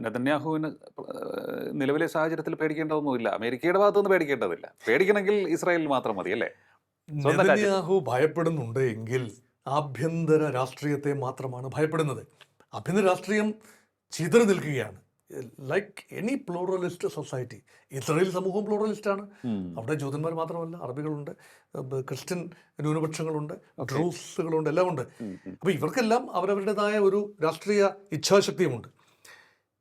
നെതന്യാഹുവിന് നിലവിലെ സാഹചര്യത്തിൽ പേടിക്കേണ്ടതൊന്നുമില്ല. അമേരിക്കയുടെ ഭാഗത്തുനിന്ന് പേടിക്കേണ്ടതില്ല. പേടിക്കണമെങ്കിൽ ഇസ്രായേലിൽ മാത്രം മതി അല്ലേ? സ്വന്തം രാജ്യത്ത്. നെതന്യാഹു ഭയപ്പെടുന്നുണ്ട് എങ്കിൽ ആഭ്യന്തര രാഷ്ട്രീയത്തെ മാത്രമാണ് ഭയപ്പെടുന്നത്. ആഭ്യന്തര രാഷ്ട്രീയം ചിതറി നിൽക്കുകയാണ്. Like any pluralist society. Israel സമൂഹം പ്ലൂറലിസ്റ്റാണ്. അവിടെ ജൂതന്മാർ മാത്രമല്ല, അറബികളുണ്ട്, ക്രിസ്ത്യൻ ന്യൂനപക്ഷങ്ങളുണ്ട്, ഡ്രൂസുകളുണ്ട്, എല്ലാം ഉണ്ട്. അപ്പോൾ ഇവർക്കെല്ലാം അവരവരുടേതായ ഒരു രാഷ്ട്രീയ ഇച്ഛാശക്തിയുമുണ്ട്.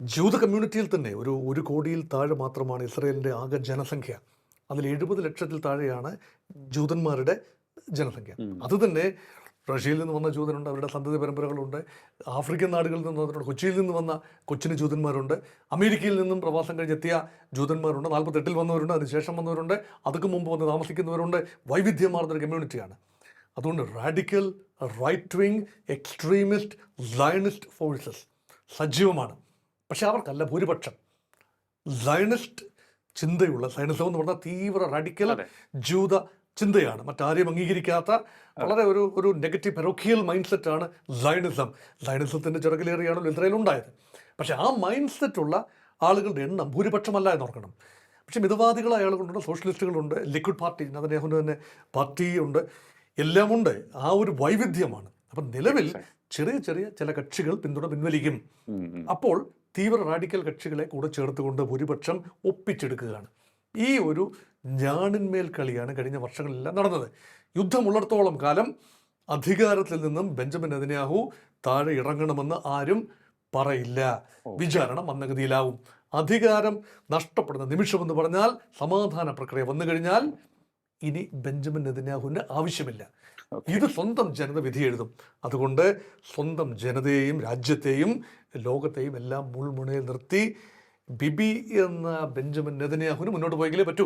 ജൂത കമ്മ്യൂണിറ്റിയിൽ തന്നെ ഒരു കോടിയിൽ താഴെ മാത്രമാണ് ഇസ്രായേലിൻ്റെ ആകെ ജനസംഖ്യ. അതിൽ 70 ലക്ഷത്തിൽ താഴെയാണ് ജൂതന്മാരുടെ ജനസംഖ്യ. അത് തന്നെ റഷ്യയിൽ നിന്ന് വന്ന ജൂതനുണ്ട്, അവരുടെ സന്തതി പരമ്പരകളുണ്ട്. ആഫ്രിക്കൻ നാടുകളിൽ നിന്ന് വന്നിട്ടുണ്ട്, കൊച്ചിയിൽ നിന്ന് വന്ന കൊച്ചിന് ജൂതന്മാരുണ്ട്. അമേരിക്കയിൽ നിന്നും പ്രവാസം കഴിഞ്ഞെത്തിയ ജൂതന്മാരുണ്ട്. 48-ൽ വന്നവരുണ്ട്, അതിനുശേഷം വന്നവരുണ്ട്, അതൊക്കെ മുമ്പ് വന്ന് താമസിക്കുന്നവരുണ്ട്. വൈവിധ്യമാർന്നൊരു കമ്മ്യൂണിറ്റിയാണ്. അതുകൊണ്ട് radical right wing extremist Zionist forces സജീവമാണ്. പക്ഷെ അവർക്കല്ല ഭൂരിപക്ഷം. സയനിസ്റ്റ് ചിന്തയുള്ള, സയനിസം എന്ന് പറഞ്ഞാൽ തീവ്ര റാഡിക്കൽ ജൂത ചിന്തയാണ്. മറ്റാരെയും അംഗീകരിക്കാത്ത വളരെ ഒരു നെഗറ്റീവ് പെരോക്കിയൽ മൈൻഡ് സെറ്റാണ് സയനിസം. സയനിസത്തിൻ്റെ ചിറകിലേറിയാണല്ലോ ഇസ്രായേൽ ഉണ്ടായത്. പക്ഷേ ആ മൈൻഡ് സെറ്റുള്ള ആളുകളുടെ എണ്ണം ഭൂരിപക്ഷമല്ല എന്നോർക്കണം. പക്ഷേ മിതവാദികളായ ആളുകളുണ്ട്, സോഷ്യലിസ്റ്റുകളുണ്ട്, ലിക്വിഡ് പാർട്ടി, നെതന്യാഹുവിൻ്റെ തന്നെ പാർട്ടിയുണ്ട്, എല്ലാമുണ്ട്. ആ ഒരു വൈവിധ്യമാണ്. അപ്പം നിലവിൽ ചെറിയ ചെറിയ ചില കക്ഷികൾ പിന്തുണ പിൻവലിക്കും. അപ്പോൾ തീവ്ര റാഡിക്കൽ കക്ഷികളെ കൂടെ ചേർത്തുകൊണ്ട് ഭൂരിപക്ഷം ഒപ്പിച്ചെടുക്കുകയാണ്. ഈ ഒരു ഞാണിന്മേൽ കളിയാണ് കഴിഞ്ഞ വർഷങ്ങളെല്ലാം നടന്നത്. യുദ്ധമുള്ളിടത്തോളം കാലം അധികാരത്തിൽ നിന്നും ബെഞ്ചമിൻ നെതന്യാഹു താഴെ ഇറങ്ങണമെന്ന് ആരും പറയില്ല. വിചാരണ മന്ദഗതിയിലാവും. അധികാരം നഷ്ടപ്പെടുന്ന നിമിഷമെന്ന് പറഞ്ഞാൽ, സമാധാന പ്രക്രിയ വന്നു കഴിഞ്ഞാൽ ഇനി ബെഞ്ചമിൻ നെതന്യാഹുവിൻ്റെ ആവശ്യമില്ല. ഇത് സ്വന്തം ജനത വിധി എഴുതും. അതുകൊണ്ട് സ്വന്തം ജനതയെയും രാജ്യത്തെയും ലോകത്തെയും എല്ലാം മുൾമുനയിൽ നിർത്തി ബിബി എന്ന ബെഞ്ചമിൻ നെതന്യാഹുവിന് മുന്നോട്ട് പോയെങ്കിലേ പറ്റൂ.